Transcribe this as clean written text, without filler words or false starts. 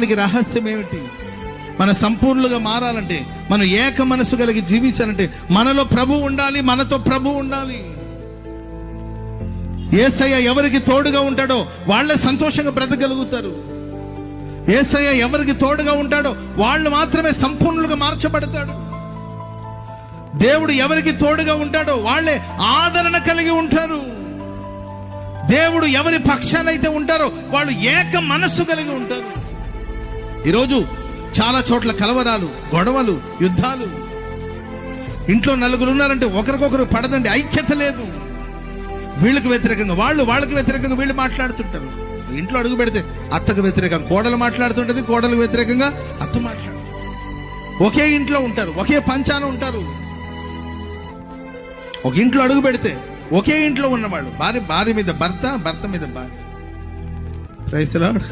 దానికి రహస్యం ఏమిటి? మన సంపూర్ణంగా మారాలంటే, మనం ఏక మనసు కలిగి జీవించాలంటే మనలో ప్రభు ఉండాలి, మనతో ప్రభు ఉండాలి. యేసయ్య ఎవరికి తోడుగా ఉంటాడో వాళ్ళే సంతోషంగా బ్రతకగలుగుతారు. యేసయ్య ఎవరికి తోడుగా ఉంటాడో వాళ్ళు మాత్రమే సంపూర్ణంగా మార్చబడతాడు. దేవుడు ఎవరికి తోడుగా ఉంటాడో వాళ్ళే ఆదరణ కలిగి ఉంటారు. దేవుడు ఎవరి పక్షానైతే ఉంటారో వాళ్ళు ఏక మనస్సు కలిగి ఉంటారు. ఈరోజు చాలా చోట్ల కలవరాలు, గొడవలు, యుద్ధాలు. ఇంట్లో నలుగురు ఉన్నారంటే ఒకరికొకరు పడదండి, ఐక్యత లేదు. వీళ్ళకి వ్యతిరేకంగా వాళ్ళు, వాళ్ళకి వ్యతిరేకంగా వీళ్ళు మాట్లాడుతుంటారు. ఇంట్లో అడుగు పెడితే అత్తకు వ్యతిరేకంగా కోడలు మాట్లాడుతుంటది, కోడలకు వ్యతిరేకంగా అత్త మాట్లాడుతుంది. ఒకే ఇంట్లో ఉంటారు, ఒకే పంచాన ఉంటారు. ఒక ఇంట్లో అడుగు పెడితే ఒకే ఇంట్లో ఉన్నవాళ్ళు భార్య మీద భర్త, భర్త మీద భార్య. Praise the lord.